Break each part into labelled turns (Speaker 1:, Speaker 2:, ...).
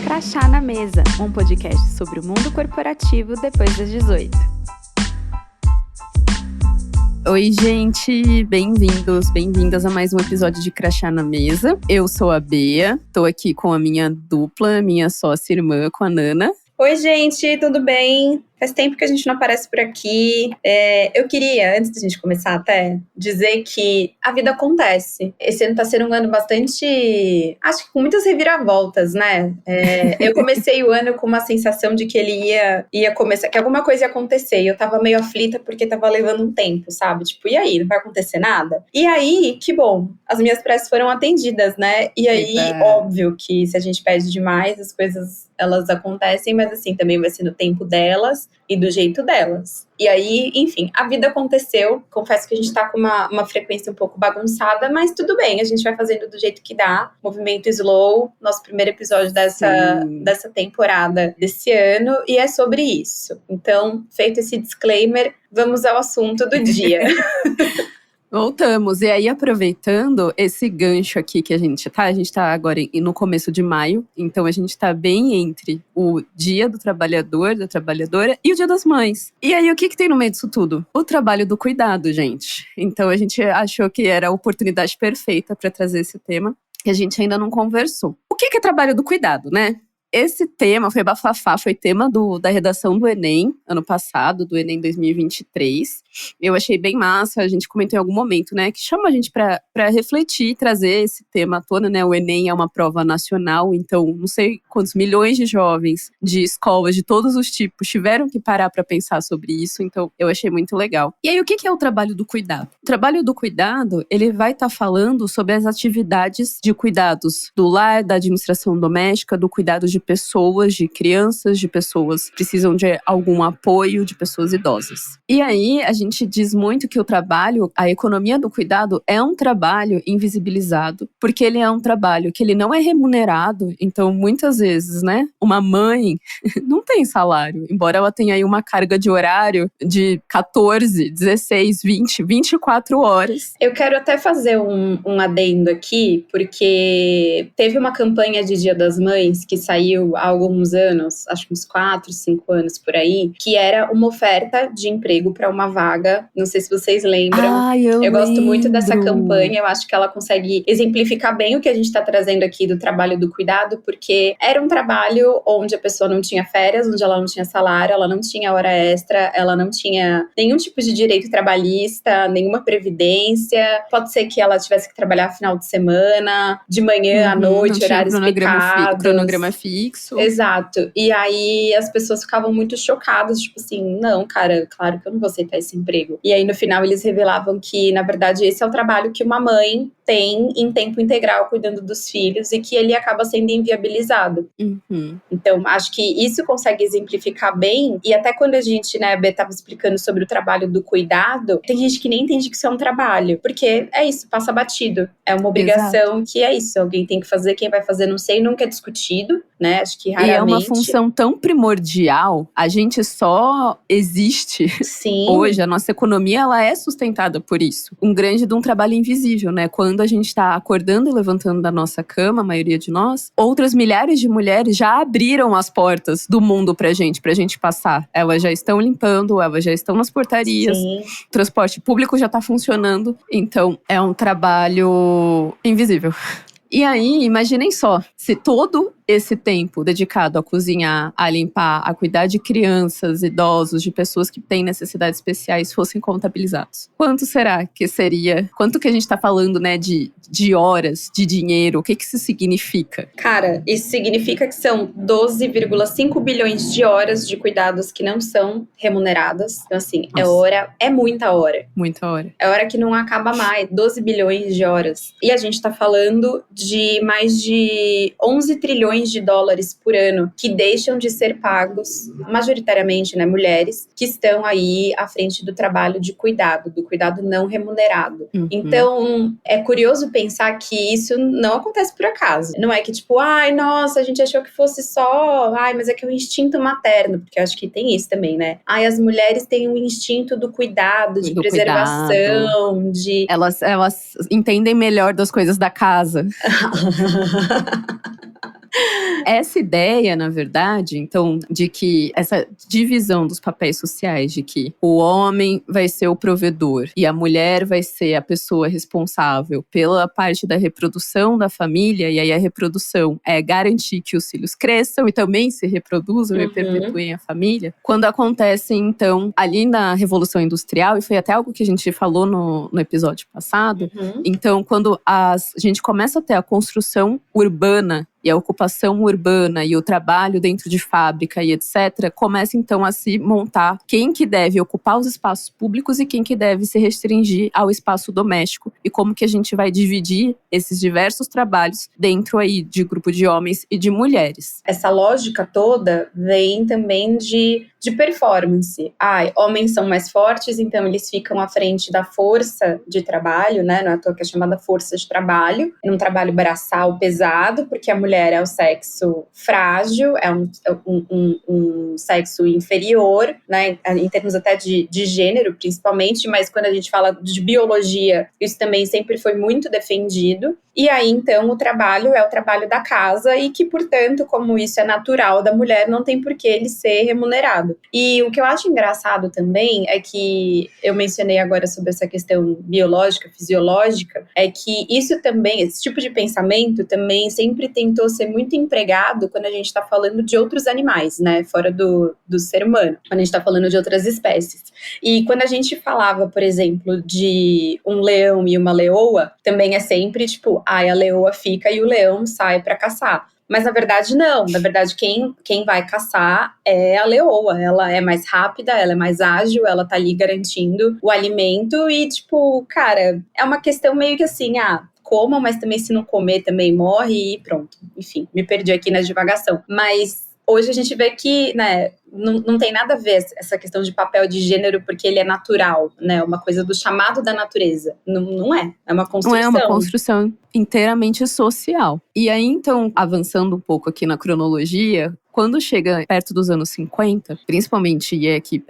Speaker 1: Crachá na Mesa, um podcast sobre o mundo corporativo depois das 18.
Speaker 2: Oi, gente! Bem-vindas a mais um episódio de Crachá na Mesa. Eu sou a Bea, tô aqui com a minha dupla, minha sócia irmã, com a Nana.
Speaker 3: Oi, gente, tudo bem? Faz tempo que a gente não aparece por aqui. Eu queria, antes da gente começar até, dizer que a vida acontece. Esse ano tá sendo um ano bastante, acho que com muitas reviravoltas, né? Eu comecei o ano com uma sensação de que ele ia começar, que alguma coisa ia acontecer. E eu tava meio aflita porque tava levando um tempo, sabe? Tipo, e aí, não vai acontecer nada? E aí, que bom, as minhas preces foram atendidas, né? E aí, óbvio que se a gente pede demais, as coisas elas acontecem, mas assim, também vai ser no tempo delas e do jeito delas. E aí, enfim, a vida aconteceu. Confesso que a gente tá com uma frequência um pouco bagunçada, mas tudo bem, a gente vai fazendo do jeito que dá. Movimento Slow, nosso primeiro episódio dessa temporada desse ano, e é sobre isso. Então, feito esse disclaimer, vamos ao assunto do dia.
Speaker 2: Voltamos, e aí aproveitando esse gancho aqui que a gente tá agora no começo de maio, então a gente tá bem entre o Dia do Trabalhador, da Trabalhadora e o Dia das Mães. E aí o que tem no meio disso tudo? O trabalho do cuidado, gente. Então a gente achou que era a oportunidade perfeita para trazer esse tema, que a gente ainda não conversou. O que é trabalho do cuidado, né? Esse tema foi bafafá, foi tema da redação do Enem, ano passado, do Enem 2023. Eu achei bem massa, a gente comentou em algum momento, né, que chama a gente para refletir, trazer esse tema à tona, né? O Enem é uma prova nacional, então não sei quantos milhões de jovens de escolas de todos os tipos tiveram que parar para pensar sobre isso, então eu achei muito legal. E aí, o que é o trabalho do cuidado? O trabalho do cuidado, ele vai estar falando sobre as atividades de cuidados do lar, da administração doméstica, do cuidado de pessoas, de crianças, de pessoas que precisam de algum apoio, de pessoas idosas. E aí, a gente diz muito que o trabalho, a economia do cuidado é um trabalho invisibilizado, porque ele é um trabalho que ele não é remunerado, então muitas vezes, né, uma mãe não tem salário, embora ela tenha aí uma carga de horário de 14, 16, 20, 24 horas.
Speaker 3: Eu quero até fazer um adendo aqui, porque teve uma campanha de Dia das Mães que saiu há alguns anos, acho que uns 4, 5 anos por aí, que era uma oferta de emprego para uma vaga. Não sei se vocês lembram. Eu gosto muito dessa campanha, eu acho que ela consegue exemplificar bem o que a gente está trazendo aqui do trabalho do cuidado, porque era um trabalho onde a pessoa não tinha férias, onde ela não tinha salário, ela não tinha hora extra, ela não tinha nenhum tipo de direito trabalhista, nenhuma previdência. Pode ser que ela tivesse que trabalhar final de semana, de manhã à noite, horários picados.
Speaker 2: Cronograma fixo.
Speaker 3: Exato. E aí as pessoas ficavam muito chocadas, tipo assim, não, cara, claro que eu não vou aceitar esse emprego. E aí no final eles revelavam que, na verdade, esse é o trabalho que uma mãe tem em tempo integral cuidando dos filhos e que ele acaba sendo inviabilizado. Então, acho que isso consegue exemplificar bem, e até quando a gente, né, a Bê estava explicando sobre o trabalho do cuidado, tem gente que nem entende que isso é um trabalho, porque é isso, passa batido. É uma obrigação. Exato. Que é isso, alguém tem que fazer, quem vai fazer não sei, nunca é discutido, né, acho que raramente.
Speaker 2: E é uma função tão primordial, a gente só existe.
Speaker 3: Sim.
Speaker 2: Hoje, a nossa economia, ela é sustentada por isso. Um grande de um trabalho invisível, né, quando a gente está acordando e levantando da nossa cama, a maioria de nós, outras milhares de mulheres já abriram as portas do mundo pra gente passar. Elas já estão limpando, elas já estão nas portarias.
Speaker 3: Sim.
Speaker 2: O transporte público já tá funcionando. Então, é um trabalho invisível. E aí, imaginem só, se todo esse tempo dedicado a cozinhar, a limpar, a cuidar de crianças, idosos, de pessoas que têm necessidades especiais fossem contabilizados. Quanto será que seria? Quanto que a gente tá falando, né, de horas, de dinheiro? O que isso significa?
Speaker 3: Cara, isso significa que são 12,5 bilhões de horas de cuidados que não são remuneradas. Então, assim, é muita hora.
Speaker 2: Muita hora.
Speaker 3: É hora que não acaba mais, 12 bilhões de horas. E a gente tá falando de mais de 11 trilhões de dólares por ano que deixam de ser pagos, majoritariamente, né, mulheres, que estão aí à frente do trabalho de cuidado, do cuidado não remunerado. Então, é curioso pensar que isso não acontece por acaso. Não é que tipo, ai, nossa, a gente achou que fosse só, ai, mas é que é o instinto materno, porque eu acho que tem isso também, né? Ai, as mulheres têm um instinto do cuidado, de preservação, de...
Speaker 2: Elas entendem melhor das coisas da casa. Essa ideia, na verdade, então, de que essa divisão dos papéis sociais, de que o homem vai ser o provedor e a mulher vai ser a pessoa responsável pela parte da reprodução da família, e aí a reprodução é garantir que os filhos cresçam e também se reproduzam e perpetuem a família. Quando acontece, então, ali na Revolução Industrial, e foi até algo que a gente falou no episódio passado, então, quando a gente começa a ter a construção urbana e a ocupação urbana e o trabalho dentro de fábrica e etc., começa então a se montar quem que deve ocupar os espaços públicos e quem que deve se restringir ao espaço doméstico e como que a gente vai dividir esses diversos trabalhos dentro aí de grupo de homens e de mulheres.
Speaker 3: Essa lógica toda vem também de performance. Homens são mais fortes, então eles ficam à frente da força de trabalho, né? Não é à toa que é chamada força de trabalho. É um trabalho braçal pesado, porque a mulher é o sexo frágil, é um sexo inferior, né? Em termos até de gênero, principalmente, mas quando a gente fala de biologia, isso também sempre foi muito defendido. E aí, então, o trabalho é o trabalho da casa e que, portanto, como isso é natural da mulher, não tem por que ele ser remunerado. E o que eu acho engraçado também é que eu mencionei agora sobre essa questão biológica, fisiológica, é que isso também, esse tipo de pensamento também sempre tentou ser muito empregado quando a gente está falando de outros animais, né, fora do ser humano, quando a gente está falando de outras espécies. E quando a gente falava, por exemplo, de um leão e uma leoa, também é sempre tipo, a leoa fica e o leão sai para caçar. Mas na verdade não, na verdade quem vai caçar é a leoa, ela é mais rápida, ela é mais ágil, ela tá ali garantindo o alimento e tipo, cara, é uma questão meio que assim, comam, mas também se não comer também morre e pronto. Enfim, me perdi aqui na divagação. Mas hoje a gente vê que, né, não tem nada a ver essa questão de papel de gênero, porque ele é natural, né? Uma coisa do chamado da natureza. Não é. É uma construção.
Speaker 2: Não é uma construção inteiramente social. E aí, então, avançando um pouco aqui na cronologia, quando chega perto dos anos 50, principalmente, e aqui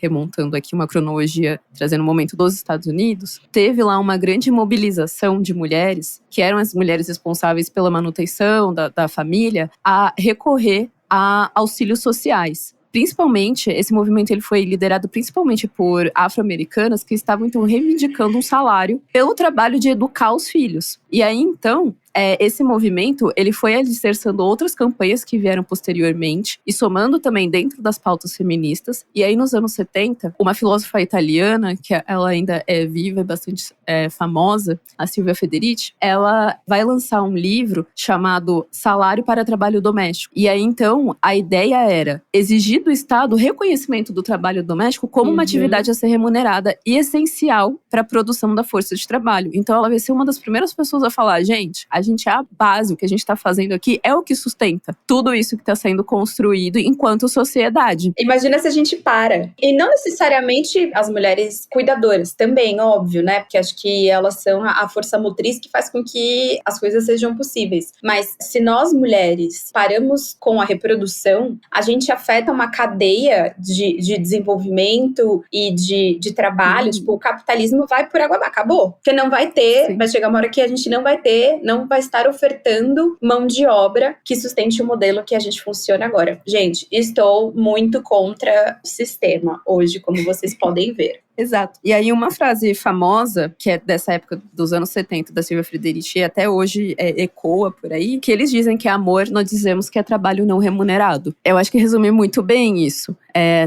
Speaker 2: remontando aqui uma cronologia, trazendo o momento dos Estados Unidos, teve lá uma grande mobilização de mulheres, que eram as mulheres responsáveis pela manutenção da família, a recorrer a auxílios sociais. Principalmente, esse movimento ele foi liderado principalmente por afro-americanas que estavam, então, reivindicando um salário pelo trabalho de educar os filhos. E aí, então, esse movimento ele foi alicerçando outras campanhas que vieram posteriormente e somando também dentro das pautas feministas. E aí, nos anos 70, uma filósofa italiana, que ela ainda é viva e bastante famosa, a Silvia Federici, ela vai lançar um livro chamado Salário para Trabalho Doméstico. E aí, então, a ideia era exigir do Estado o reconhecimento do trabalho doméstico como uma atividade a ser remunerada e essencial para a produção da força de trabalho. Então, ela vai ser uma das primeiras pessoas a falar, gente, a gente é a base, o que a gente está fazendo aqui é o que sustenta tudo isso que está sendo construído enquanto sociedade.
Speaker 3: Imagina se a gente para. E não necessariamente as mulheres cuidadoras, também, óbvio, né? Porque acho que elas são a força motriz que faz com que as coisas sejam possíveis. Mas se nós, mulheres, paramos com a reprodução, a gente afeta uma cadeia de desenvolvimento e de trabalho. Tipo, o capitalismo vai por água abaixo. Acabou. Porque não vai ter, vai chegar uma hora que a gente não vai estar ofertando mão de obra que sustente o modelo que a gente funciona agora. Gente, estou muito contra o sistema hoje, como vocês podem ver.
Speaker 2: Exato. E aí uma frase famosa, que é dessa época dos anos 70, da Silvia Federici, e até hoje ecoa por aí, que eles dizem que é amor, nós dizemos que é trabalho não remunerado. Eu acho que resume muito bem isso.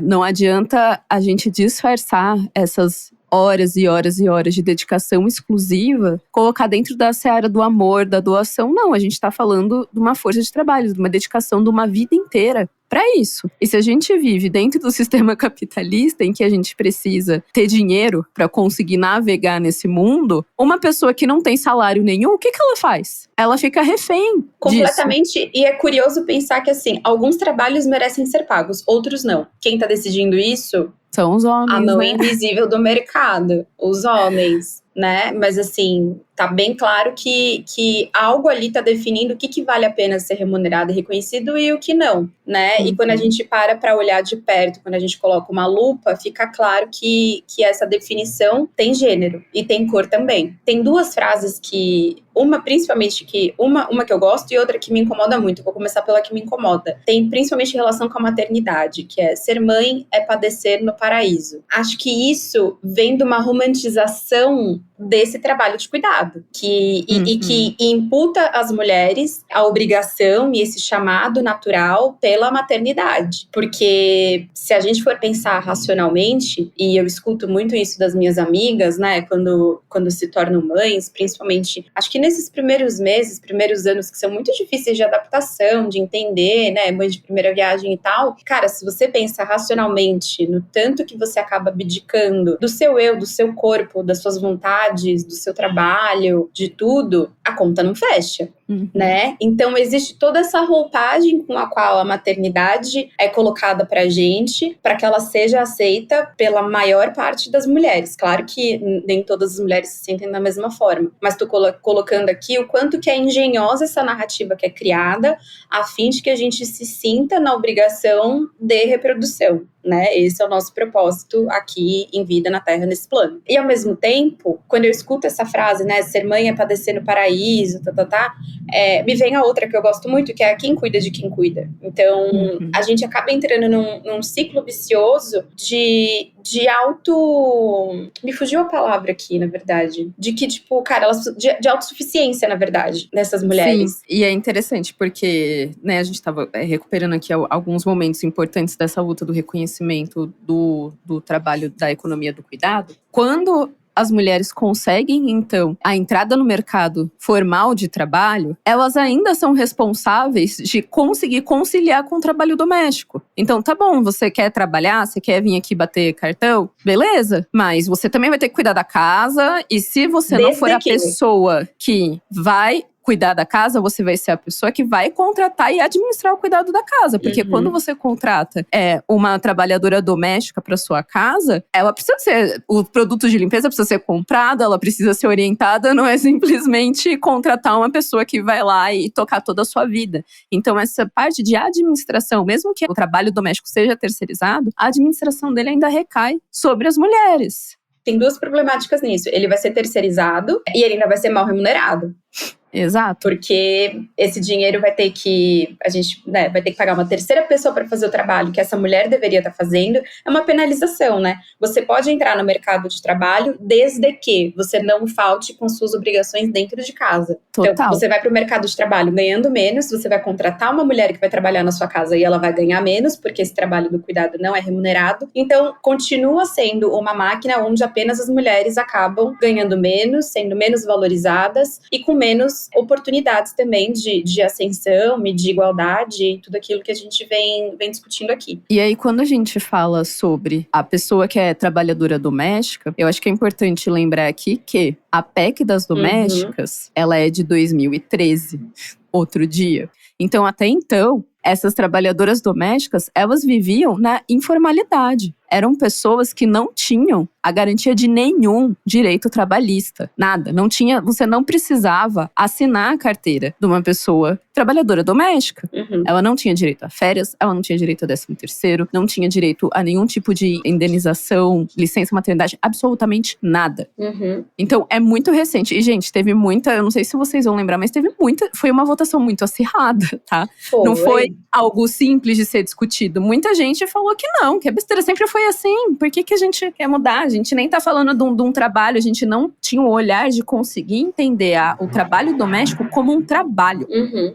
Speaker 2: Não adianta a gente disfarçar essas horas e horas e horas de dedicação exclusiva, colocar dentro da seara do amor, da doação. Não, a gente está falando de uma força de trabalho, de uma dedicação de uma vida inteira para isso. E se a gente vive dentro do sistema capitalista em que a gente precisa ter dinheiro para conseguir navegar nesse mundo, uma pessoa que não tem salário nenhum, o que ela faz? Ela fica refém
Speaker 3: completamente
Speaker 2: disso.
Speaker 3: E é curioso pensar que, assim, alguns trabalhos merecem ser pagos, outros não. Quem tá decidindo isso
Speaker 2: são os homens,
Speaker 3: a mão
Speaker 2: né?
Speaker 3: invisível do mercado, os homens, né? Mas assim, Tá bem claro que algo ali tá definindo o que vale a pena ser remunerado e reconhecido e o que não, né? E quando a gente para olhar de perto, quando a gente coloca uma lupa, fica claro que essa definição tem gênero e tem cor também. Tem duas frases que... Uma, principalmente, uma que eu gosto e outra que me incomoda muito. Vou começar pela que me incomoda. Tem principalmente relação com a maternidade, que é: ser mãe é padecer no paraíso. Acho que isso vem de uma romantização desse trabalho de cuidado, e que imputa às mulheres a obrigação e esse chamado natural pela maternidade. Porque se a gente for pensar racionalmente, e eu escuto muito isso das minhas amigas, né, quando se tornam mães, principalmente, acho que nesses primeiros meses, primeiros anos, que são muito difíceis de adaptação, de entender, né, mãe de primeira viagem e tal, cara, se você pensa racionalmente no tanto que você acaba abdicando do seu eu, do seu corpo, das suas vontades, do seu trabalho, de tudo, a conta não fecha. Né? Então existe toda essa roupagem com a qual a maternidade é colocada pra gente, para que ela seja aceita pela maior parte das mulheres. Claro que nem todas as mulheres se sentem da mesma forma, mas tô colocando aqui o quanto que é engenhosa essa narrativa que é criada, a fim de que a gente se sinta na obrigação de reprodução, né? Esse é o nosso propósito aqui em vida na Terra, nesse plano. E ao mesmo tempo, quando eu escuto essa frase, né, ser mãe é padecer no paraíso, me vem a outra que eu gosto muito, que é: quem cuida de quem cuida. Então, a gente acaba entrando num ciclo vicioso de auto... Me fugiu a palavra aqui, na verdade. De que, tipo, cara, de autossuficiência, na verdade, dessas mulheres.
Speaker 2: Sim, e é interessante porque, né, a gente tava recuperando aqui alguns momentos importantes dessa luta do reconhecimento do trabalho da economia do cuidado. Quando as mulheres conseguem, então, a entrada no mercado formal de trabalho, elas ainda são responsáveis de conseguir conciliar com o trabalho doméstico. Então, tá bom, você quer trabalhar, você quer vir aqui bater cartão, beleza, mas você também vai ter que cuidar da casa, e se você não for a pessoa que vai cuidar da casa, você vai ser a pessoa que vai contratar e administrar o cuidado da casa. Porque quando você contrata uma trabalhadora doméstica para sua casa, ela precisa ser... O produto de limpeza precisa ser comprado, ela precisa ser orientada, não é simplesmente contratar uma pessoa que vai lá e tocar toda a sua vida. Então, essa parte de administração, mesmo que o trabalho doméstico seja terceirizado, a administração dele ainda recai sobre as mulheres.
Speaker 3: Tem duas problemáticas nisso. Ele vai ser terceirizado e ele ainda vai ser mal remunerado.
Speaker 2: Exato.
Speaker 3: Porque esse dinheiro vai ter que... A gente vai ter que pagar uma terceira pessoa para fazer o trabalho que essa mulher deveria estar fazendo. É uma penalização, né? Você pode entrar no mercado de trabalho desde que você não falte com suas obrigações dentro de casa.
Speaker 2: Total.
Speaker 3: Então, você vai para o mercado de trabalho ganhando menos, você vai contratar uma mulher que vai trabalhar na sua casa e ela vai ganhar menos, porque esse trabalho do cuidado não é remunerado. Então, continua sendo uma máquina onde apenas as mulheres acabam ganhando menos, sendo menos valorizadas e com menos oportunidades também de ascensão e de igualdade, tudo aquilo que a gente vem discutindo aqui.
Speaker 2: E aí, quando a gente fala sobre a pessoa que é trabalhadora doméstica, eu acho que é importante lembrar aqui que a PEC das domésticas, ela é de 2013, outro dia. Então, até então, essas trabalhadoras domésticas, elas viviam na informalidade. Eram pessoas que não tinham a garantia de nenhum direito trabalhista. Nada. Não tinha, você não precisava assinar a carteira de uma pessoa trabalhadora doméstica. Ela não tinha direito a férias, ela não tinha direito a 13º, não tinha direito a nenhum tipo de indenização, licença maternidade, absolutamente nada. Então, é muito recente. E, gente, teve muita, eu não sei se vocês vão lembrar, mas foi uma votação muito acirrada, tá? Não foi algo simples de ser discutido. Muita gente falou que não, que é besteira, sempre foi assim. Por que a gente quer mudar? A gente nem tá falando de um trabalho, a gente não tinha o olhar de conseguir entender o trabalho doméstico como um trabalho.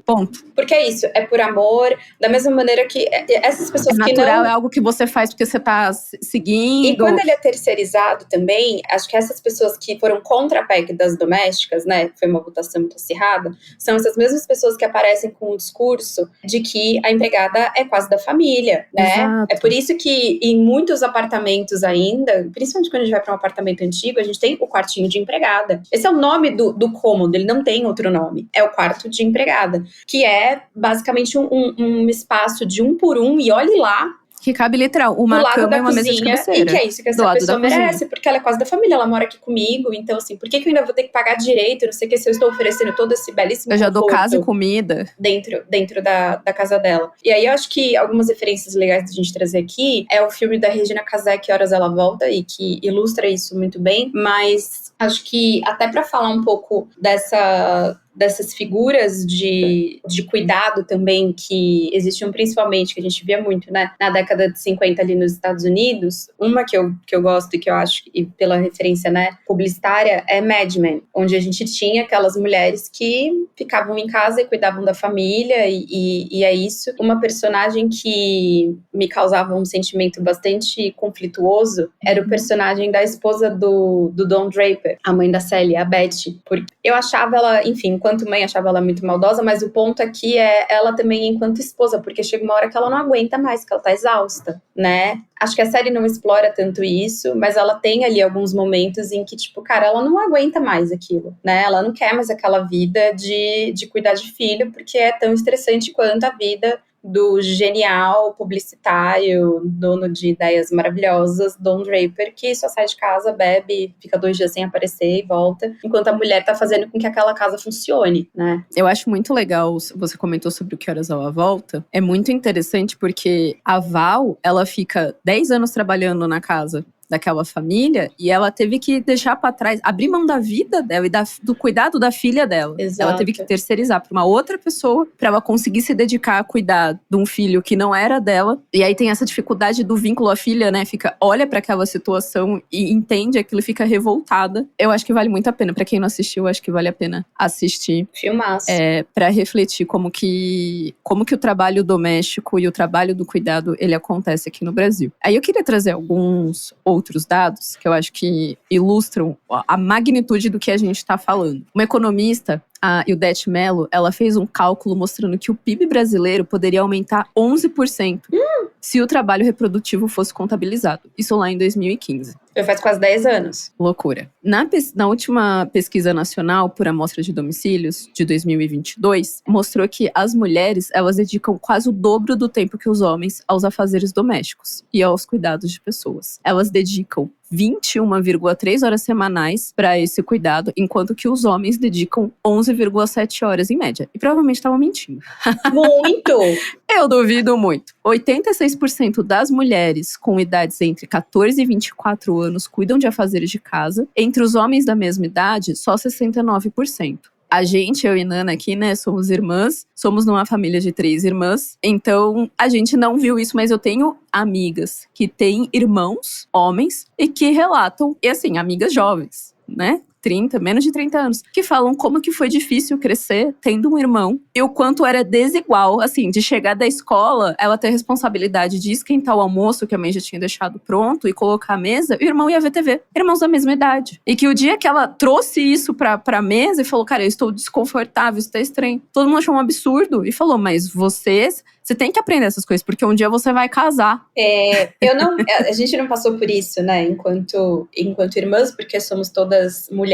Speaker 2: Ponto.
Speaker 3: Porque é isso, é por amor, da mesma maneira que essas pessoas que não... É
Speaker 2: natural, é algo que você faz porque você tá seguindo.
Speaker 3: E quando ele é terceirizado também, acho que essas pessoas que foram contra a PEC das domésticas, né, foi uma votação muito acirrada, são essas mesmas pessoas que aparecem com o discurso de que a empregada é quase da família, né?
Speaker 2: Exato.
Speaker 3: É por isso que em muitos apartamentos ainda, principalmente quando a gente vai para um apartamento antigo, a gente tem o quartinho de empregada. Esse é o nome do cômodo, ele não tem outro nome. É o quarto de empregada, que é basicamente um espaço de 1 por 1, e olhe lá
Speaker 2: Que cabe literal,
Speaker 3: do
Speaker 2: uma
Speaker 3: lado
Speaker 2: cama
Speaker 3: da
Speaker 2: e uma mesa de
Speaker 3: cozinha,
Speaker 2: cabeceira.
Speaker 3: e que é isso que
Speaker 2: Do
Speaker 3: essa
Speaker 2: lado
Speaker 3: pessoa
Speaker 2: da cozinha.
Speaker 3: merece, porque ela é quase da família, ela mora aqui comigo, então assim, por que eu ainda vou ter que pagar direito, não sei o que, se eu estou oferecendo todo esse belíssimo
Speaker 2: Eu já dou casa e
Speaker 3: conforto
Speaker 2: comida.
Speaker 3: dentro da casa dela. E aí eu acho que algumas referências legais da gente trazer aqui é o filme da Regina Casé, Que Horas Ela Volta, e que ilustra isso muito bem, mas acho que até para falar um pouco dessas figuras de cuidado também que existiam principalmente, que a gente via muito, né, na década de 50 ali nos Estados Unidos, uma que eu gosto e que eu acho, e pela referência, né, publicitária, é Mad Men, onde a gente tinha aquelas mulheres que ficavam em casa e cuidavam da família, e é isso. Uma personagem que me causava um sentimento bastante conflituoso era o personagem da esposa do Don Draper, a mãe da Sally, a Betty, porque eu achava ela, enfim, enquanto mãe achava ela muito maldosa, mas o ponto aqui é ela também enquanto esposa, porque chega uma hora que ela não aguenta mais, que ela tá exausta, né? Acho que a série não explora tanto isso, mas ela tem ali alguns momentos em que, tipo, cara, ela não aguenta mais aquilo, né? Ela não quer mais aquela vida de cuidar de filho, porque é tão estressante quanto a vida do genial publicitário, dono de ideias maravilhosas, Don Draper, que só sai de casa, bebe, fica 2 dias sem aparecer e volta, enquanto a mulher tá fazendo com que aquela casa funcione, né?
Speaker 2: Eu acho muito legal, você comentou sobre o Que Horas Ela Volta. É muito interessante porque a Val, ela fica 10 anos trabalhando na casa daquela família e ela teve que deixar pra trás, abrir mão da vida dela e do cuidado da filha dela.
Speaker 3: Exato.
Speaker 2: Ela teve que terceirizar pra uma outra pessoa pra ela conseguir se dedicar a cuidar de um filho que não era dela. E aí tem essa dificuldade do vínculo à filha, né? Olha pra aquela situação e entende aquilo e fica revoltada. Eu acho que vale muito a pena. Pra quem não assistiu, acho que vale a pena assistir.
Speaker 3: Filmaço.
Speaker 2: Pra refletir como que o trabalho doméstico e o trabalho do cuidado, ele acontece aqui no Brasil. Aí eu queria trazer alguns outros dados que eu acho que ilustram a magnitude do que a gente está falando. Uma economista, a Ildete Mello, ela fez um cálculo mostrando que o PIB brasileiro poderia aumentar 11% se o trabalho reprodutivo fosse contabilizado. Isso lá em 2015.
Speaker 3: Já faz quase 10 anos.
Speaker 2: Loucura. Na última pesquisa nacional por amostra de domicílios, de 2022, mostrou que as mulheres, elas dedicam quase o dobro do tempo que os homens aos afazeres domésticos e aos cuidados de pessoas. Elas dedicam 21,3 horas semanais para esse cuidado, enquanto que os homens dedicam 11,7 horas em média. E provavelmente estavam mentindo.
Speaker 3: Muito!
Speaker 2: Eu duvido muito. 86% das mulheres com idades entre 14 e 24 anos cuidam de afazeres de casa. Entre os homens da mesma idade, só 69%. A gente, eu e Nana aqui, né, somos irmãs, somos numa família de 3 irmãs, então a gente não viu isso, mas eu tenho amigas que têm irmãos, homens, e que relatam, e assim, amigas jovens, né? Menos de 30 anos, que falam como que foi difícil crescer tendo um irmão e o quanto era desigual, assim, de chegar da escola, ela ter a responsabilidade de esquentar o almoço que a mãe já tinha deixado pronto e colocar a mesa, e o irmão ia ver TV, irmãos da mesma idade. E que o dia que ela trouxe isso pra mesa e falou, cara, eu estou desconfortável, isso tá estranho, todo mundo achou um absurdo e falou, mas você tem que aprender essas coisas, porque um dia você vai casar.
Speaker 3: A gente não passou por isso, né, enquanto irmãs, porque somos todas mulheres.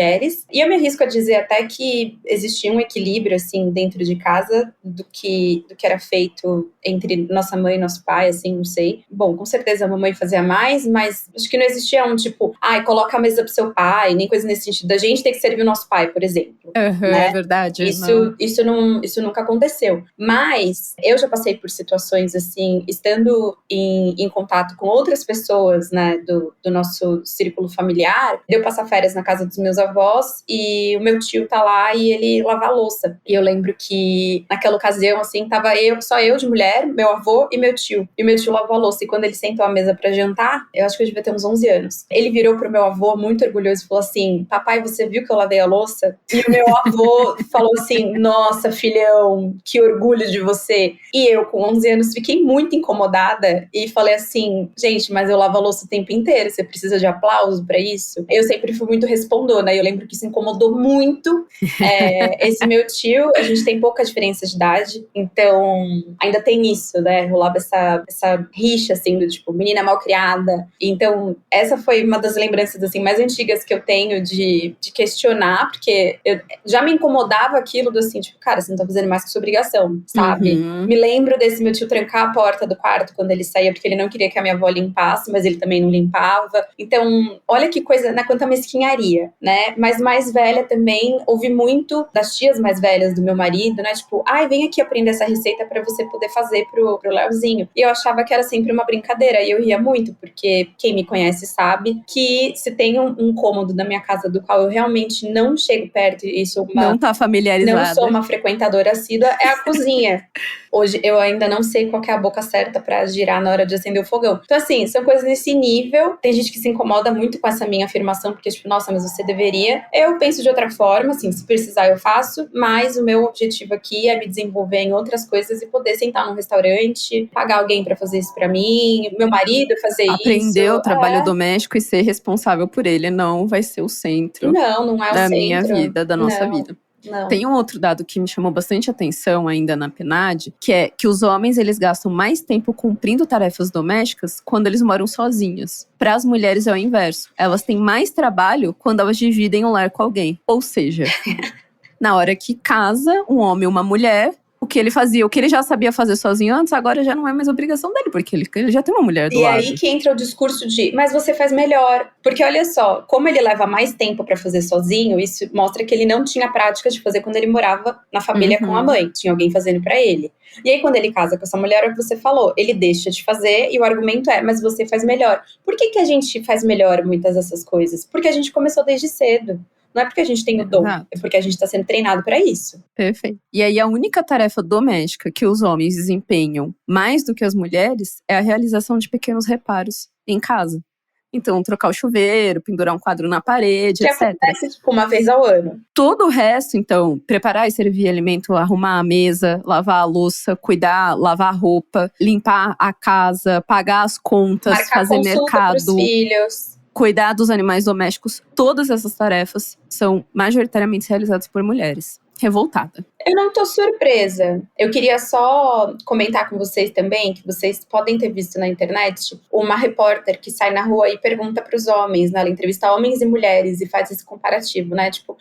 Speaker 3: E eu me arrisco a dizer até que existia um equilíbrio, assim, dentro de casa do que era feito entre nossa mãe e nosso pai, assim, não sei. Bom, com certeza a mamãe fazia mais, mas acho que não existia um tipo, coloca a mesa pro seu pai, nem coisa nesse sentido. A gente tem que servir o nosso pai, por exemplo. Né?
Speaker 2: É verdade.
Speaker 3: Isso nunca aconteceu. Mas eu já passei por situações assim, estando em contato com outras pessoas, né, do nosso círculo familiar, de eu passar férias na casa dos meus avós e o meu tio tá lá e ele lava a louça. E eu lembro que naquela ocasião, assim, tava só eu de mulher, meu avô e meu tio. E o meu tio lavou a louça. E quando ele sentou à mesa pra jantar, eu acho que eu devia ter uns 11 anos. Ele virou pro meu avô, muito orgulhoso, e falou assim, papai, você viu que eu lavei a louça? E o meu avô falou assim, nossa, filhão, que orgulho de você. E eu, com 11 anos, fiquei muito incomodada e falei assim, gente, mas eu lavo a louça o tempo inteiro, você precisa de aplauso pra isso? Eu sempre fui muito respondona e eu lembro que isso incomodou muito esse meu tio. A gente tem pouca diferença de idade, então ainda tem isso, né? Rolava essa rixa, assim, do tipo, menina mal criada. Então, essa foi uma das lembranças, assim, mais antigas que eu tenho de questionar, porque eu já me incomodava aquilo do assim, tipo, cara, você não tá fazendo mais que sua obrigação, sabe? Me lembro desse meu tio trancar a porta do quarto quando ele saía, porque ele não queria que a minha avó limpasse, mas ele também não limpava. Então, olha que coisa, né? Quanta mesquinharia, né? Mas mais velha também, ouvi muito das tias mais velhas do meu marido, né? Tipo, ai, vem aqui aprender essa receita pra você poder fazer pro Leozinho. E eu achava que era sempre uma brincadeira, e eu ria muito, porque quem me conhece sabe que se tem um cômodo na minha casa do qual eu realmente não chego perto e sou
Speaker 2: Não tá familiarizada.
Speaker 3: não sou uma frequentadora assídua, é a cozinha. Hoje eu ainda não sei qual que é a boca certa pra girar na hora de acender o fogão. Então, assim, são coisas nesse nível. Tem gente que se incomoda muito com essa minha afirmação, porque, tipo, nossa, mas você deveria. Eu penso de outra forma, assim, se precisar eu faço, mas o meu objetivo aqui é me desenvolver em outras coisas e poder sentar num restaurante, pagar alguém pra fazer isso pra mim, meu marido fazer isso.
Speaker 2: Aprender o trabalho doméstico e ser responsável por ele não vai ser o centro
Speaker 3: Não é o
Speaker 2: da
Speaker 3: centro.
Speaker 2: minha vida, da nossa vida.
Speaker 3: Não.
Speaker 2: Tem um outro dado que me chamou bastante atenção ainda na PNAD, que é que os homens eles gastam mais tempo cumprindo tarefas domésticas quando eles moram sozinhos. Para as mulheres é o inverso. Elas têm mais trabalho quando elas dividem o lar com alguém. Ou seja, na hora que casa um homem e uma mulher, o que ele fazia, o que ele já sabia fazer sozinho antes, agora já não é mais obrigação dele, porque ele já tem uma mulher do lado.
Speaker 3: E aí que entra o discurso de, mas você faz melhor. Porque olha só, como ele leva mais tempo pra fazer sozinho, isso mostra que ele não tinha prática de fazer quando ele morava na família com a mãe. Tinha alguém fazendo pra ele. E aí quando ele casa com essa mulher, é o que você falou, ele deixa de fazer e o argumento é, mas você faz melhor. Por que a gente faz melhor muitas dessas coisas? Porque a gente começou desde cedo. Não é porque a gente tem o dom,
Speaker 2: Exato.
Speaker 3: é porque a gente está sendo treinado para isso.
Speaker 2: Perfeito. E aí a única tarefa doméstica que os homens desempenham mais do que as mulheres é a realização de pequenos reparos em casa. Então, trocar o chuveiro, pendurar um quadro na parede,
Speaker 3: Que
Speaker 2: etc.
Speaker 3: acontece tipo uma vez ao ano.
Speaker 2: Todo o resto, então, preparar e servir alimento, arrumar a mesa, lavar a louça, cuidar, lavar a roupa, limpar a casa, pagar as contas,
Speaker 3: Marcar
Speaker 2: fazer
Speaker 3: consulta
Speaker 2: mercado,
Speaker 3: pros filhos.
Speaker 2: cuidar dos animais domésticos, todas essas tarefas são majoritariamente realizadas por mulheres. Revoltada.
Speaker 3: Eu não tô surpresa. Eu queria só comentar com vocês também, que vocês podem ter visto na internet, uma repórter que sai na rua e pergunta pros homens, né? Ela entrevista homens e mulheres e faz esse comparativo, né? Tipo,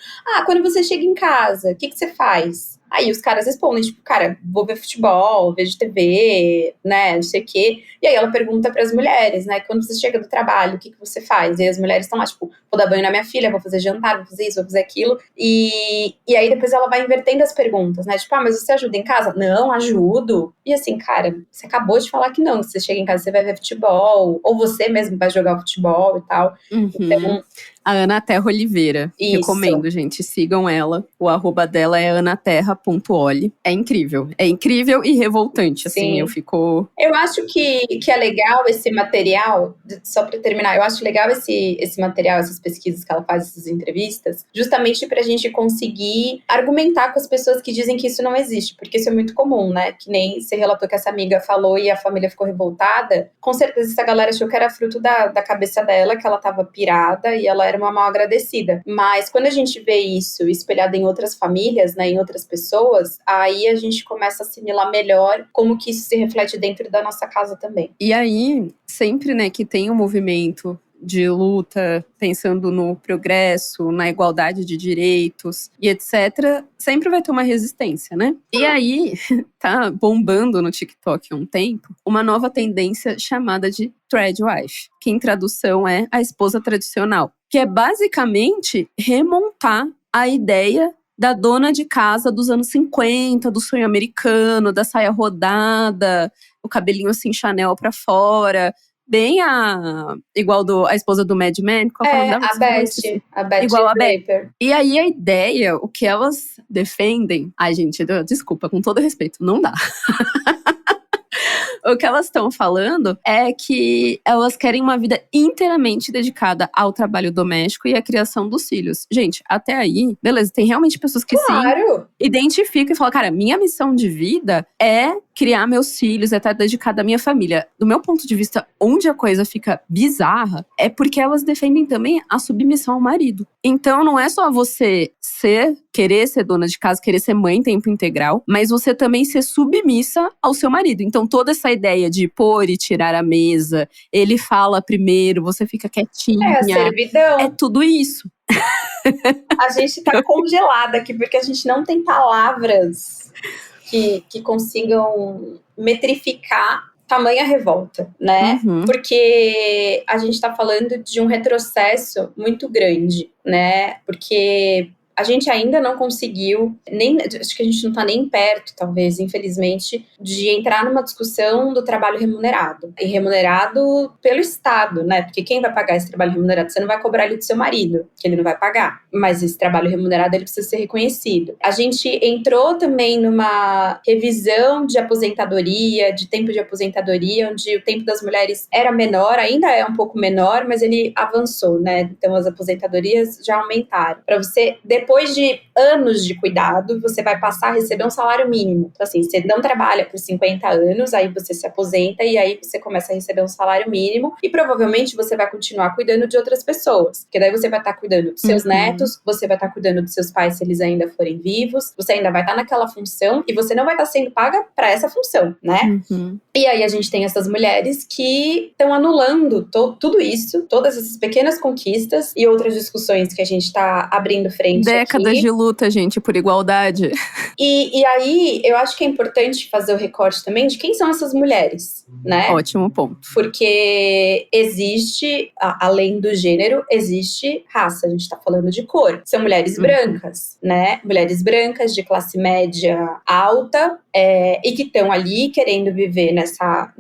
Speaker 3: quando você chega em casa, o que você faz? Aí os caras respondem, tipo, cara, vou ver futebol, vejo TV, né, não sei o quê. E aí ela pergunta pras mulheres, né, quando você chega do trabalho, o que você faz? E aí as mulheres estão lá, tipo, vou dar banho na minha filha, vou fazer jantar, vou fazer isso, vou fazer aquilo. E aí depois ela vai invertendo as perguntas, né, tipo, mas você ajuda em casa? Não, ajudo. E assim, cara, você acabou de falar que não, que você chega em casa, você vai ver futebol, ou você mesmo vai jogar futebol e tal. Então,
Speaker 2: a Ana Terra Oliveira.
Speaker 3: Isso.
Speaker 2: Recomendo, gente. Sigam ela. O @dela é anaterra.oli. É incrível. É incrível e revoltante, assim.
Speaker 3: Sim.
Speaker 2: Eu
Speaker 3: acho que é legal esse material, só pra terminar, eu acho legal esse material, essas pesquisas que ela faz, essas entrevistas, justamente pra gente conseguir argumentar com as pessoas que dizem que isso não existe, porque isso é muito comum, né? Que nem você relatou que essa amiga falou e a família ficou revoltada. Com certeza essa galera achou que era fruto da cabeça dela, que ela tava pirada e ela era uma mal agradecida. Mas quando a gente vê isso espelhado em outras famílias, né, em outras pessoas, aí a gente começa a assimilar melhor como que isso se reflete dentro da nossa casa também.
Speaker 2: E aí, sempre, né, que tem um movimento de luta, pensando no progresso, na igualdade de direitos e etc., sempre vai ter uma resistência, né? E aí, tá bombando no TikTok há um tempo, uma nova tendência chamada de Threadwife, que em tradução é a esposa tradicional, que é basicamente remontar a ideia da dona de casa dos anos 50, do sonho americano, da saia rodada, o cabelinho assim Chanel pra fora, bem igual a esposa do Mad Men. Qual é o nome dela?
Speaker 3: A Beth
Speaker 2: igual a
Speaker 3: Draper.
Speaker 2: E aí a ideia, o que elas defendem… Ai, gente, desculpa, com todo respeito, não dá. O que elas estão falando é que elas querem uma vida inteiramente dedicada ao trabalho doméstico e à criação dos filhos. Gente, até aí, beleza, tem realmente pessoas que sim identificam e falam, cara, minha missão de vida é criar meus filhos, é estar dedicada à minha família. Do meu ponto de vista, onde a coisa fica bizarra é porque elas defendem também a submissão ao marido. Então não é só você querer ser dona de casa, querer ser mãe em tempo integral, mas você também ser submissa ao seu marido. Então toda essa ideia de pôr e tirar a mesa, ele fala primeiro, você fica quietinha.
Speaker 3: É a servidão.
Speaker 2: É tudo isso.
Speaker 3: A gente tá congelada aqui porque a gente não tem palavras que consigam metrificar tamanha revolta, né? Porque a gente tá falando de um retrocesso muito grande, né? Porque a gente ainda não conseguiu, acho que a gente não tá nem perto, talvez, infelizmente, de entrar numa discussão do trabalho remunerado. E remunerado pelo Estado, né? Porque quem vai pagar esse trabalho remunerado? Você não vai cobrar ele do seu marido, que ele não vai pagar. Mas esse trabalho remunerado, ele precisa ser reconhecido. A gente entrou também numa revisão de aposentadoria, de tempo de aposentadoria, onde o tempo das mulheres era menor, ainda é um pouco menor, mas ele avançou, né? Então as aposentadorias já aumentaram. Para você, depois de anos de cuidado, você vai passar a receber um salário mínimo. Então, assim, você não trabalha por 50 anos, aí você se aposenta e aí você começa a receber um salário mínimo e provavelmente você vai continuar cuidando de outras pessoas. Porque daí você vai estar cuidando dos seus netos, você vai estar cuidando dos seus pais se eles ainda forem vivos, você ainda vai estar naquela função e você não vai estar sendo paga para essa função, né? E aí a gente tem essas mulheres que estão anulando tudo isso, todas essas pequenas conquistas e outras discussões que a gente está abrindo frente
Speaker 2: décadas
Speaker 3: aqui.
Speaker 2: de luta, gente, por igualdade.
Speaker 3: E aí, eu acho que é importante fazer o recorte também de quem são essas mulheres, né?
Speaker 2: Ótimo ponto.
Speaker 3: Porque existe, além do gênero, existe raça. A gente tá falando de cor. São mulheres brancas, né? Mulheres brancas de classe média alta, e que estão ali querendo viver nessa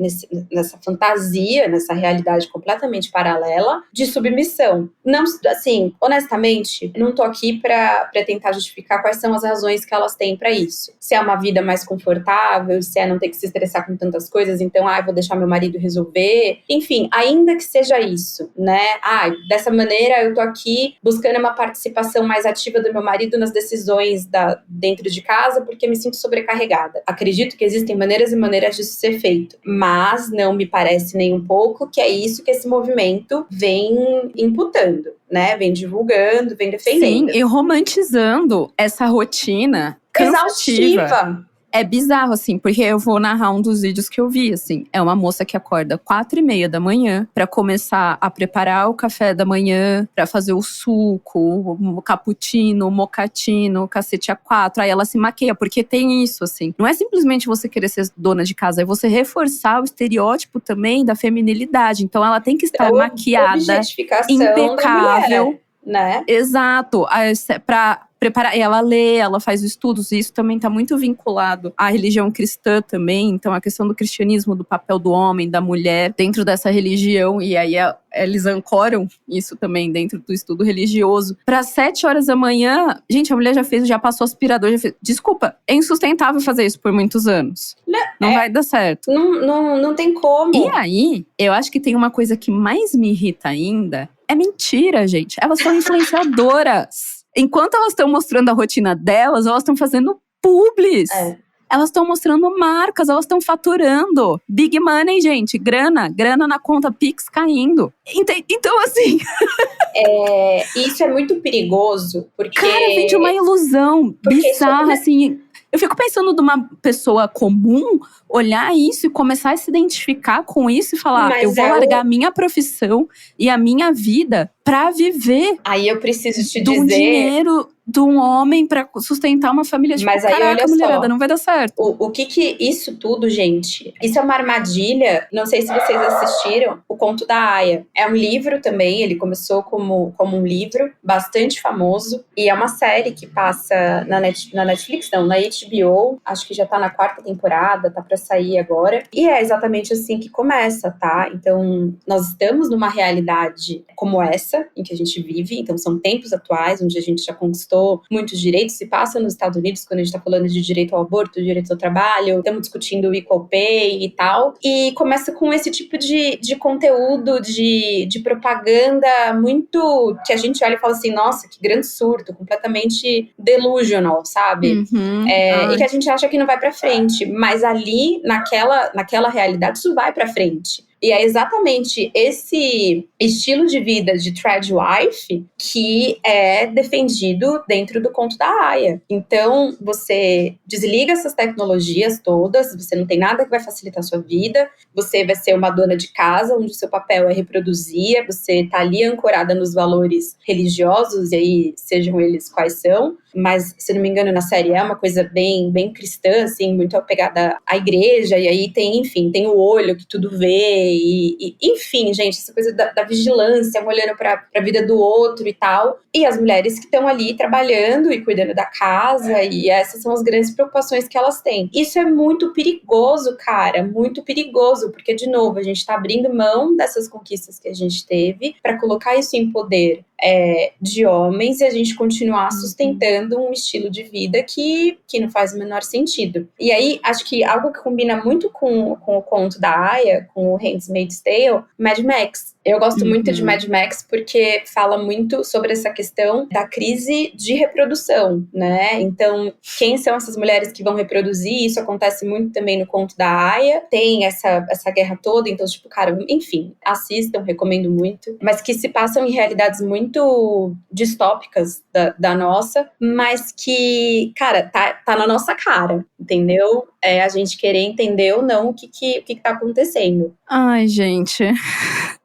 Speaker 3: fantasia, nessa realidade completamente paralela de submissão. Não, assim, honestamente, não tô aqui para tentar justificar quais são as razões que elas têm para isso. Se é uma vida mais confortável, se é não ter que se estressar com tantas coisas, então, vou deixar meu marido resolver. Enfim, ainda que seja isso, né? Dessa maneira eu tô aqui buscando uma participação mais ativa do meu marido nas decisões dentro de casa, porque me sinto sobrecarregada. Acredito que existem maneiras e maneiras disso ser feito, mas não me parece nem um pouco que é isso que esse movimento vem imputando, né? Vem divulgando, vem defendendo.
Speaker 2: Sim, e romantizando essa rotina cansativa.
Speaker 3: Exaustiva.
Speaker 2: É bizarro, assim, porque eu vou narrar um dos vídeos que eu vi, assim. É uma moça que acorda 4:30 da manhã pra começar a preparar o café da manhã, pra fazer o suco, o cappuccino, o mocatino, o cacete A4. Aí ela se maqueia, porque tem isso, assim. Não é simplesmente você querer ser dona de casa, é você reforçar o estereótipo também da feminilidade. Então ela tem que estar maquiada, impecável.
Speaker 3: Mulher, né?
Speaker 2: Exato. Pra preparar, ela lê, ela faz estudos, e isso também está muito vinculado à religião cristã também. Então, a questão do cristianismo, do papel do homem, da mulher dentro dessa religião, e aí eles ancoram isso também dentro do estudo religioso. Para 7 horas da manhã, gente, a mulher já passou aspirador, já fez. Desculpa, é insustentável fazer isso por muitos anos. Não vai dar certo.
Speaker 3: Não tem como.
Speaker 2: E aí, eu acho que tem uma coisa que mais me irrita ainda, é mentira, gente. Elas são influenciadoras. Enquanto elas estão mostrando a rotina delas, elas estão fazendo publis. Elas estão mostrando marcas, elas estão faturando. Big money, gente. Grana na conta Pix caindo. Então, assim…
Speaker 3: Isso é muito perigoso, porque…
Speaker 2: Cara, vende uma ilusão bizarra, assim… Eu fico pensando de uma pessoa comum olhar isso e começar a se identificar com isso e falar, eu vou largar a minha profissão e a minha vida pra viver.
Speaker 3: Aí eu preciso te
Speaker 2: do
Speaker 3: dizer…
Speaker 2: dinheiro de um homem pra sustentar uma família. Tipo,
Speaker 3: Mas aí,
Speaker 2: caraca,
Speaker 3: olha
Speaker 2: mulherada,
Speaker 3: só,
Speaker 2: não vai dar certo.
Speaker 3: O que isso tudo, gente? Isso é uma armadilha. Não sei se vocês assistiram O Conto da Aia. É um livro também, ele começou como um livro bastante famoso. E é uma série que passa na Netflix, não, na HBO. Acho que já tá na 4ª temporada, tá pra sair agora. E é exatamente assim que começa, tá? Então, nós estamos numa realidade como essa, em que a gente vive. Então, são tempos atuais, onde a gente já conquistou conquistou muitos direitos, se passa nos Estados Unidos, quando a gente tá falando de direito ao aborto, direito ao trabalho, estamos discutindo o equal pay e tal, e começa com esse tipo de conteúdo, de propaganda muito, que a gente olha e fala assim, nossa, que grande surto, completamente delusional, sabe? E que a gente acha que não vai pra frente, mas ali, naquela realidade, isso vai pra frente. E é exatamente esse estilo de vida de tradwife que é defendido dentro do conto da Aya. Então, você desliga essas tecnologias todas, você não tem nada que vai facilitar a sua vida, você vai ser uma dona de casa, onde o seu papel é reproduzir, você tá ali ancorada nos valores religiosos, e aí, sejam eles quais são. Mas, se não me engano, na série é uma coisa bem, bem cristã, assim, muito apegada à igreja, e aí tem, enfim, tem o olho que tudo vê, e enfim, gente, essa coisa da vigilância, um olhando pra vida do outro e tal. E as mulheres que estão ali trabalhando e cuidando da casa, e essas são as grandes preocupações que elas têm. Isso é muito perigoso, cara, muito perigoso, porque, de novo, a gente tá abrindo mão dessas conquistas que a gente teve pra colocar isso em poder de homens, e a gente continuar sustentando um estilo de vida que não faz o menor sentido. E aí, acho que algo que combina muito com o conto da Aya, com o Handmaid's Tale, Mad Max. Eu gosto muito de Mad Max porque fala muito sobre essa questão da crise de reprodução, né? Então, quem são essas mulheres que vão reproduzir? Isso acontece muito também no conto da Aya. Tem essa guerra toda, então, tipo, cara, enfim, assistam, recomendo muito. Mas que se passam em realidades muito distópicas da nossa, mas que, cara, tá na nossa cara, entendeu? É a gente querer entender ou não o que tá acontecendo.
Speaker 2: Ai, gente,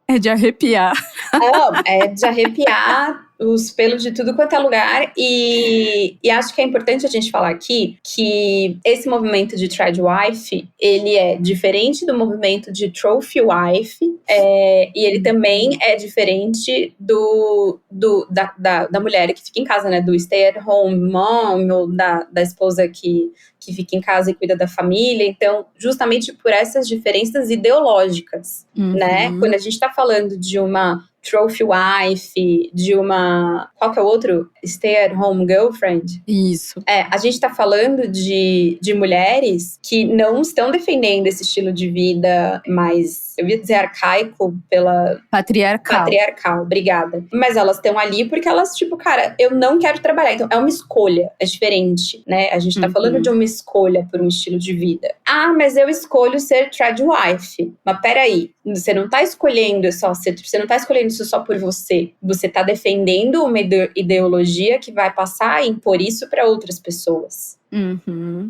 Speaker 2: é de arrepiar.
Speaker 3: Não, é de arrepiar os pelos de tudo quanto é lugar, e acho que é importante a gente falar aqui que esse movimento de tradwife, ele é diferente do movimento de trophy wife, e ele também é diferente da mulher que fica em casa, né, do stay at home mom, ou da esposa que fica em casa e cuida da família. Então, justamente por essas diferenças ideológicas, né, quando a gente tá falando de uma trophy wife, de uma... Qual que é o outro? Stay at home girlfriend?
Speaker 2: Isso.
Speaker 3: A gente tá falando de mulheres que não estão defendendo esse estilo de vida mais, eu ia dizer arcaico, pela... Patriarcal, obrigada. Mas elas estão ali porque elas, tipo, cara, eu não quero trabalhar. Então, é uma escolha, é diferente, né? A gente tá falando de uma escolha por um estilo de vida. Ah, mas eu escolho ser tradwife. Mas peraí, você não tá escolhendo você não tá escolhendo isso só por você. Você tá defendendo uma ideologia que vai passar a impor isso para outras pessoas.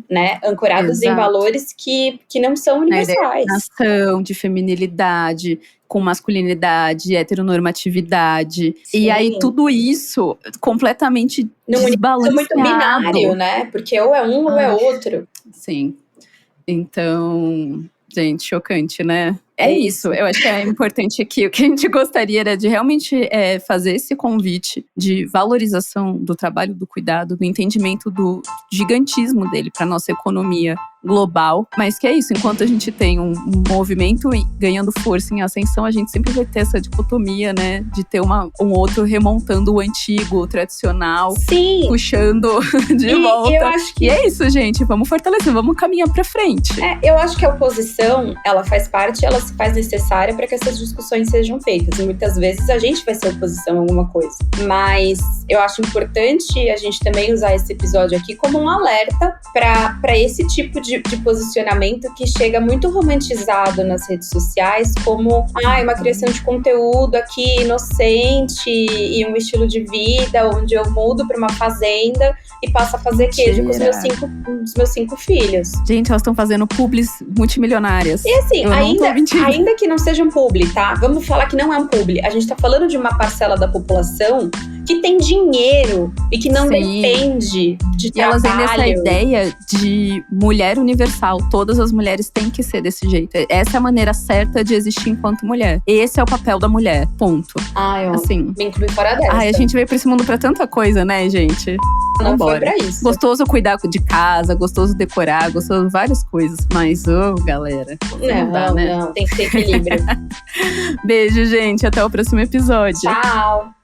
Speaker 3: Né? Ancorados em valores que não são universais.
Speaker 2: Nação, de feminilidade, com masculinidade, heteronormatividade. Sim. E aí tudo isso completamente desbalanceado.
Speaker 3: Muito binário, né? Porque ou é um ou é outro.
Speaker 2: Sim. Então, gente, chocante, né? É isso, eu acho que é importante aqui. O que a gente gostaria era de realmente fazer esse convite de valorização do trabalho do cuidado, do entendimento do gigantismo dele para nossa economia global. Mas que é isso, enquanto a gente tem um movimento ganhando força em ascensão, a gente sempre vai ter essa dicotomia, né? De ter um outro remontando o antigo, o tradicional.
Speaker 3: Sim.
Speaker 2: Puxando de volta.
Speaker 3: Eu acho que...
Speaker 2: E é isso, gente, vamos fortalecer, vamos caminhar pra frente.
Speaker 3: Eu acho que a oposição, ela faz parte, ela se faz necessária para que essas discussões sejam feitas. E muitas vezes a gente vai ser oposição a alguma coisa. Mas eu acho importante a gente também usar esse episódio aqui como um alerta para esse tipo de posicionamento que chega muito romantizado nas redes sociais, como uma criação de conteúdo aqui inocente e um estilo de vida onde eu mudo para uma fazenda e passo a fazer queijo com os meus 5 filhos.
Speaker 2: Gente, elas estão fazendo publis multimilionárias.
Speaker 3: E assim, ainda que não seja um publi, tá? Vamos falar que não é um publi. A gente tá falando de uma parcela da população que tem dinheiro e que não depende de trabalho.
Speaker 2: E elas têm essa ideia de mulher universal. Todas as mulheres têm que ser desse jeito. Essa é a maneira certa de existir enquanto mulher. Esse é o papel da mulher, ponto. Assim,
Speaker 3: me inclui fora dessa.
Speaker 2: A gente veio pra esse mundo pra tanta coisa, né, gente?
Speaker 3: Não foi pra isso.
Speaker 2: Gostoso cuidar de casa, gostoso decorar, gostoso várias coisas. Mas, galera, não dá, né?
Speaker 3: Não, tem que ter equilíbrio.
Speaker 2: Beijo, gente. Até o próximo episódio.
Speaker 3: Tchau.